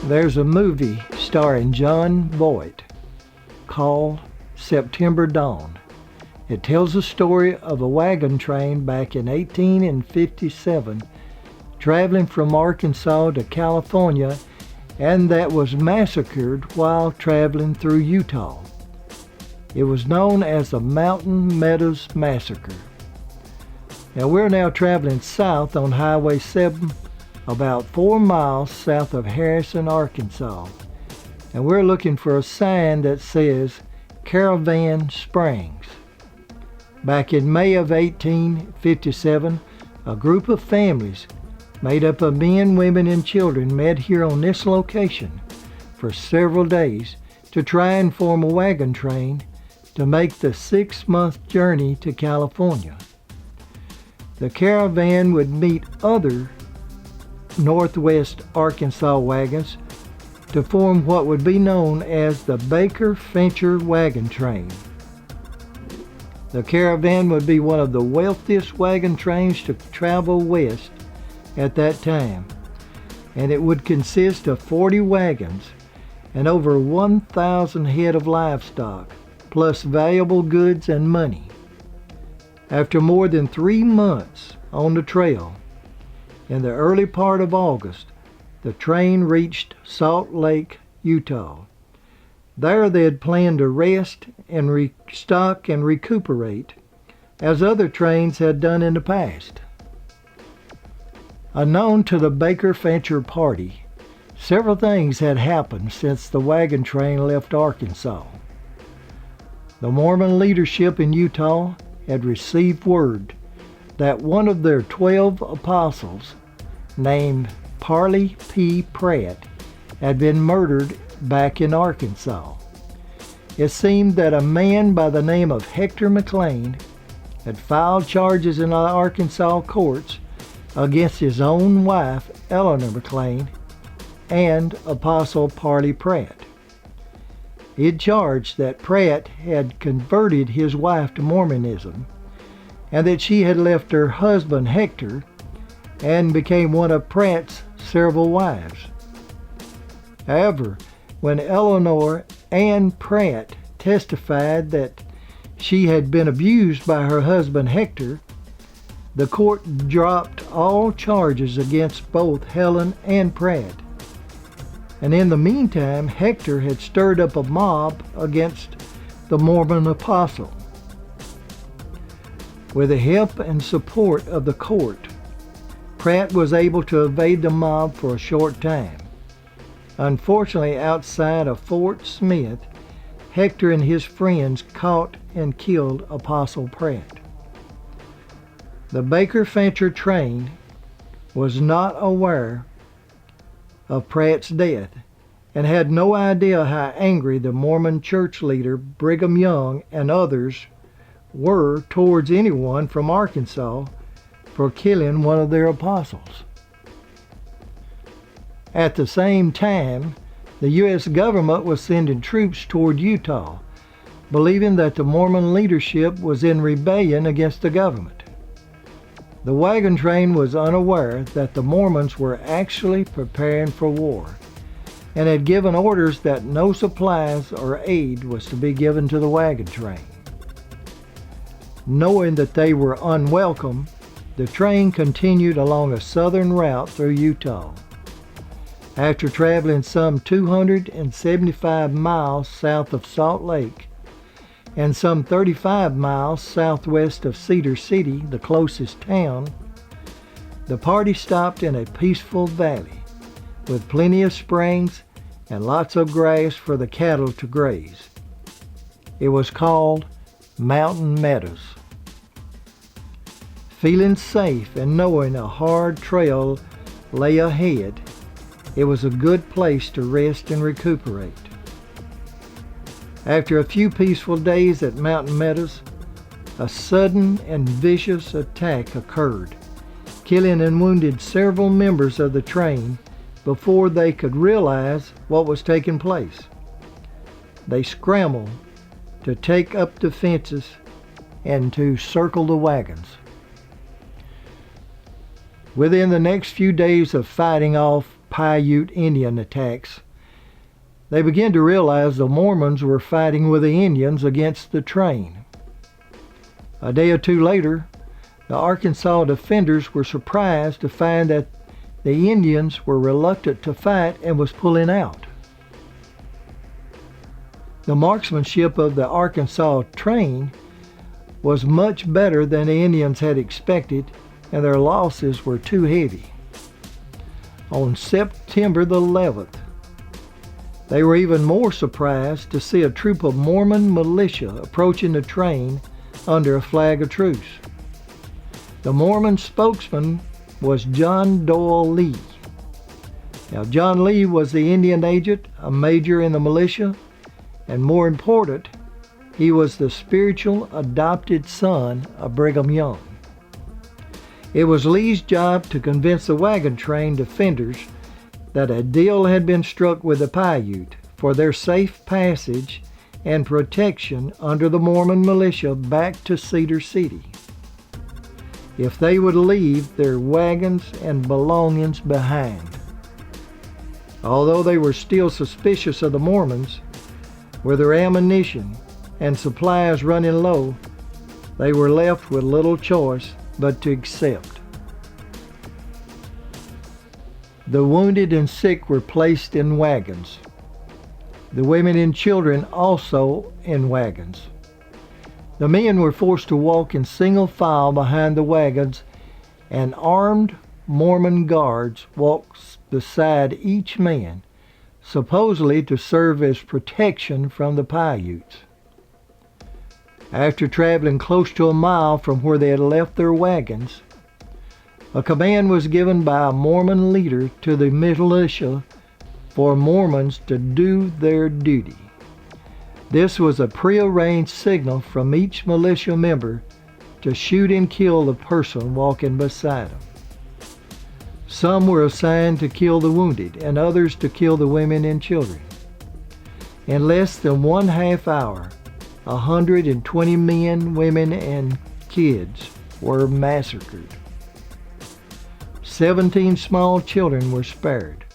There's a movie starring Jon Voight called September Dawn. It tells the story of a wagon train back in 1857 traveling from Arkansas to California, and that was massacred while traveling through Utah. It was known as the Mountain Meadows Massacre. Now we're now traveling south on Highway 7, about 4 miles south of Harrison, Arkansas. And we're looking for a sign that says Caravan Springs. Back in May of 1857, a group of families made up of men, women, and children met here on this location for several days to try and form a wagon train to make the 6-month journey to California. The caravan would meet other Northwest Arkansas wagons to form what would be known as the Baker-Fincher wagon train. The caravan would be one of the wealthiest wagon trains to travel west at that time, and it would consist of 40 wagons and over 1,000 head of livestock, plus valuable goods and money. After more than 3 months on the trail, in the early part of August, the train reached Salt Lake, Utah. There they had planned to rest and restock and recuperate, as other trains had done in the past. Unknown to the Baker-Fincher party, several things had happened since the wagon train left Arkansas. The Mormon leadership in Utah had received word that one of their 12 apostles, named Parley P. Pratt, had been murdered back in Arkansas. It seemed that a man by the name of Hector McLean had filed charges in the Arkansas courts against his own wife, Eleanor McLean, and Apostle Parley Pratt. He had charged that Pratt had converted his wife to Mormonism, and that she had left her husband Hector and became one of Pratt's several wives. However, when Eleanor Ann Pratt testified that she had been abused by her husband Hector, the court dropped all charges against both Helen and Pratt. And in the meantime, Hector had stirred up a mob against the Mormon apostle. With the help and support of the court, Pratt was able to evade the mob for a short time. Unfortunately, outside of Fort Smith, Hector and his friends caught and killed Apostle Pratt. The Baker-Fincher train was not aware of Pratt's death and had no idea how angry the Mormon church leader Brigham Young and others were towards anyone from Arkansas for killing one of their apostles. At the same time, the U.S. government was sending troops toward Utah, believing that the Mormon leadership was in rebellion against the government. The wagon train was unaware that the Mormons were actually preparing for war and had given orders that no supplies or aid was to be given to the wagon train. Knowing that they were unwelcome, the train continued along a southern route through Utah. After traveling some 275 miles south of Salt Lake and some 35 miles southwest of Cedar City, the closest town, the party stopped in a peaceful valley with plenty of springs and lots of grass for the cattle to graze. It was called Mountain Meadows. Feeling safe and knowing a hard trail lay ahead, it was a good place to rest and recuperate. After a few peaceful days at Mountain Meadows, a sudden and vicious attack occurred, killing and wounded several members of the train before they could realize what was taking place. They scrambled to take up the fences and to circle the wagons. Within the next few days of fighting off Paiute Indian attacks, they began to realize the Mormons were fighting with the Indians against the train. A day or two later, the Arkansas defenders were surprised to find that the Indians were reluctant to fight and was pulling out. The marksmanship of the Arkansas train was much better than the Indians had expected, and their losses were too heavy. On September the 11th, they were even more surprised to see a troop of Mormon militia approaching the train under a flag of truce. The Mormon spokesman was John Doyle Lee. Now, John Lee was the Indian agent, a major in the militia, and more important, he was the spiritual adopted son of Brigham Young. It was Lee's job to convince the wagon train defenders that a deal had been struck with the Paiute for their safe passage and protection under the Mormon militia back to Cedar City, if they would leave their wagons and belongings behind. Although they were still suspicious of the Mormons, with their ammunition and supplies running low, they were left with little choice but to accept. The wounded and sick were placed in wagons. The women and children also in wagons. The men were forced to walk in single file behind the wagons, and armed Mormon guards walked beside each man, supposedly to serve as protection from the Paiutes. After traveling close to a mile from where they had left their wagons, a command was given by a Mormon leader to the militia for Mormons to do their duty. This was a prearranged signal from each militia member to shoot and kill the person walking beside them. Some were assigned to kill the wounded and others to kill the women and children. In less than 1/2 hour, 120 men, women, and kids were massacred. 17 small children were spared.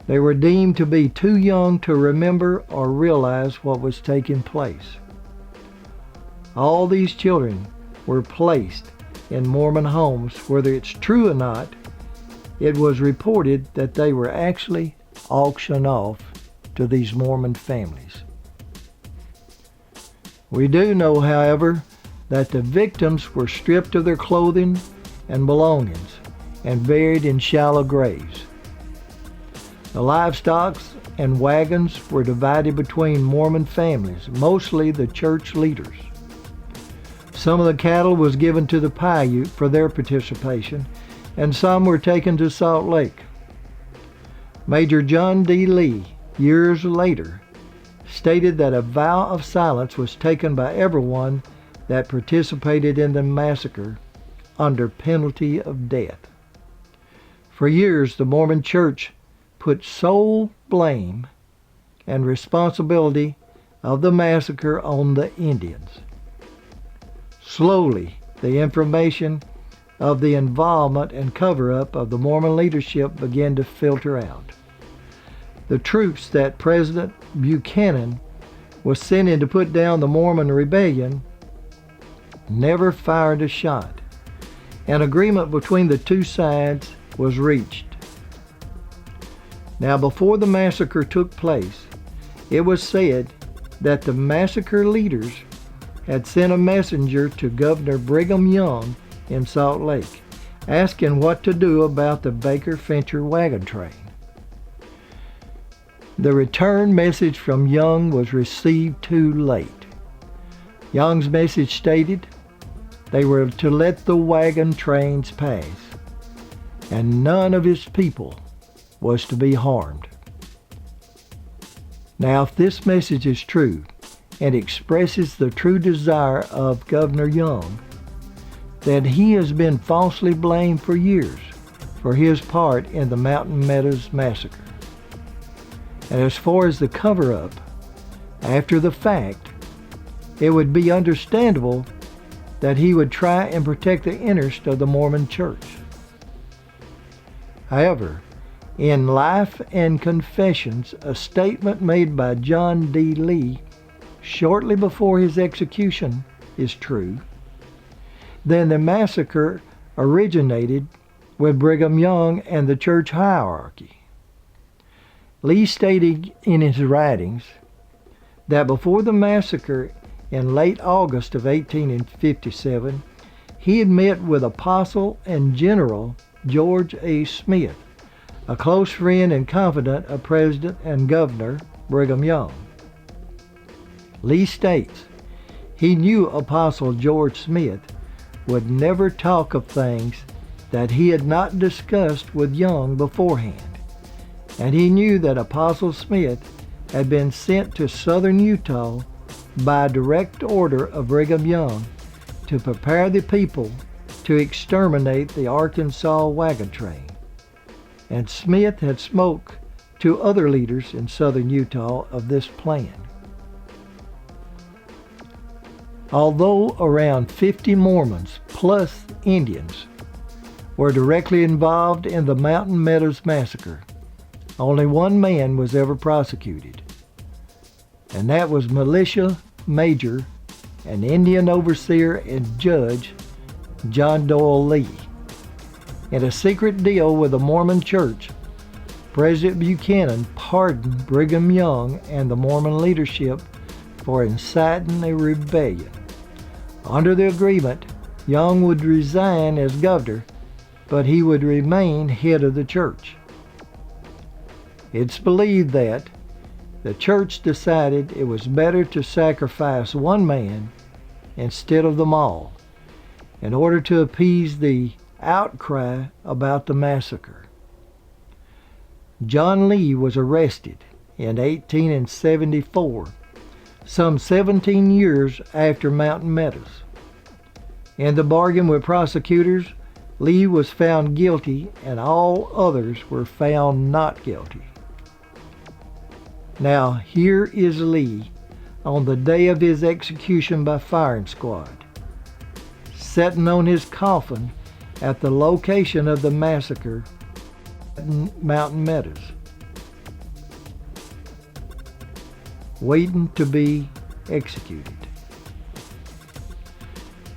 They were deemed to be too young to remember or realize what was taking place. All these children were placed in Mormon homes. Whether it's true or not, it was reported that they were actually auctioned off to these Mormon families. We do know, however, that the victims were stripped of their clothing and belongings and buried in shallow graves. The livestock and wagons were divided between Mormon families, mostly the church leaders. Some of the cattle was given to the Paiute for their participation, and some were taken to Salt Lake. Major John D. Lee, years later, stated that a vow of silence was taken by everyone that participated in the massacre under penalty of death. For years, the Mormon Church put sole blame and responsibility of the massacre on the Indians. Slowly, the information of the involvement and cover-up of the Mormon leadership began to filter out. The troops that President Buchanan was sending to put down the Mormon rebellion never fired a shot. An agreement between the two sides was reached. Now, before the massacre took place, it was said that the massacre leaders had sent a messenger to Governor Brigham Young in Salt Lake, asking what to do about the Baker-Fincher wagon train. The return message from Young was received too late. Young's message stated they were to let the wagon trains pass, and none of his people was to be harmed. Now, if this message is true and expresses the true desire of Governor Young, then he has been falsely blamed for years for his part in the Mountain Meadows massacre. And as far as the cover-up, after the fact, it would be understandable that he would try and protect the interest of the Mormon Church. However, In Life and Confessions, a statement made by John D. Lee shortly before his execution is true, then the massacre originated with Brigham Young and the church hierarchy. Lee stated in his writings that before the massacre in late August of 1857, he had met with Apostle and General George A. Smith, a close friend and confidant of President and Governor Brigham Young. Lee states he knew Apostle George Smith would never talk of things that he had not discussed with Young beforehand, and he knew that Apostle Smith had been sent to southern Utah by direct order of Brigham Young to prepare the people to exterminate the Arkansas wagon train. And Smith had spoke to other leaders in southern Utah of this plan. Although around 50 Mormons plus Indians were directly involved in the Mountain Meadows massacre, only one man was ever prosecuted, and that was Militia Major and Indian Overseer and Judge John Doyle Lee. In a secret deal with the Mormon Church, President Buchanan pardoned Brigham Young and the Mormon leadership for inciting a rebellion. Under the agreement, Young would resign as governor, but he would remain head of the church. It's believed that the church decided it was better to sacrifice one man instead of them all in order to appease the outcry about the massacre. John Lee was arrested in 1874, some 17 years after Mountain Meadows. In the bargain with prosecutors, Lee was found guilty and all others were found not guilty. Now here is Lee on the day of his execution by firing squad, sitting on his coffin at the location of the massacre at Mountain Meadows, waiting to be executed.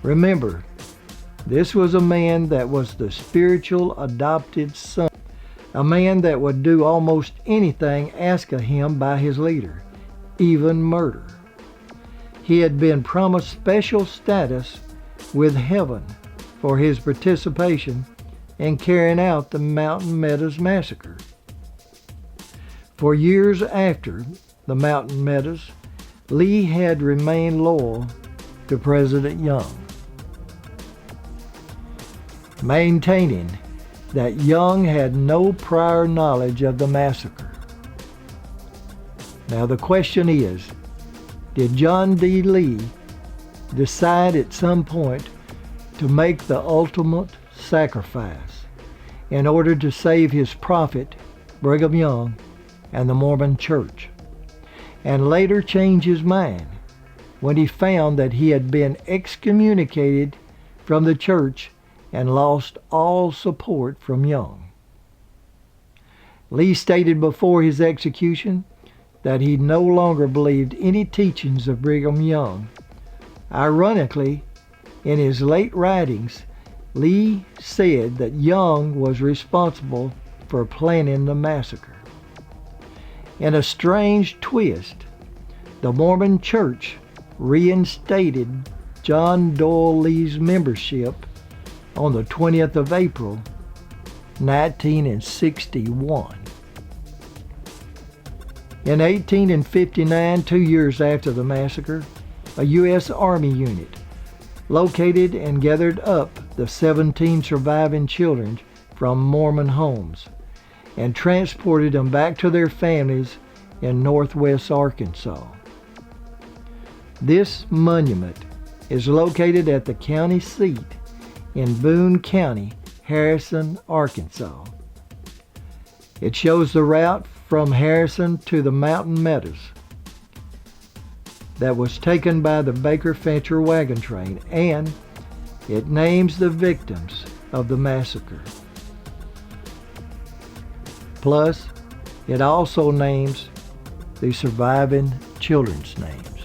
Remember, this was a man that was the spiritual adopted son, a man that would do almost anything asked of him by his leader, even murder. He had been promised special status with heaven for his participation in carrying out the Mountain Meadows massacre. For years after the Mountain Meadows, Lee had remained loyal to President Young, maintaining that Young had no prior knowledge of the massacre. Now the question is, did John D. Lee decide at some point to make the ultimate sacrifice in order to save his prophet, Brigham Young, and the Mormon Church, and later change his mind when he found that he had been excommunicated from the church and lost all support from Young? Lee stated before his execution that he no longer believed any teachings of Brigham Young. Ironically, in his late writings, Lee said that Young was responsible for planning the massacre. In a strange twist, the Mormon Church reinstated John Doyle Lee's membership on the 20th of April, 1961. In 1859, 2 years after the massacre, a U.S. Army unit located and gathered up the 17 surviving children from Mormon homes and transported them back to their families in northwest Arkansas. This monument is located at the county seat in Boone County, Harrison, Arkansas. It shows the route from Harrison to the Mountain Meadows that was taken by the Baker Fancher wagon train, and it names the victims of the massacre. Plus, it also names the surviving children's names.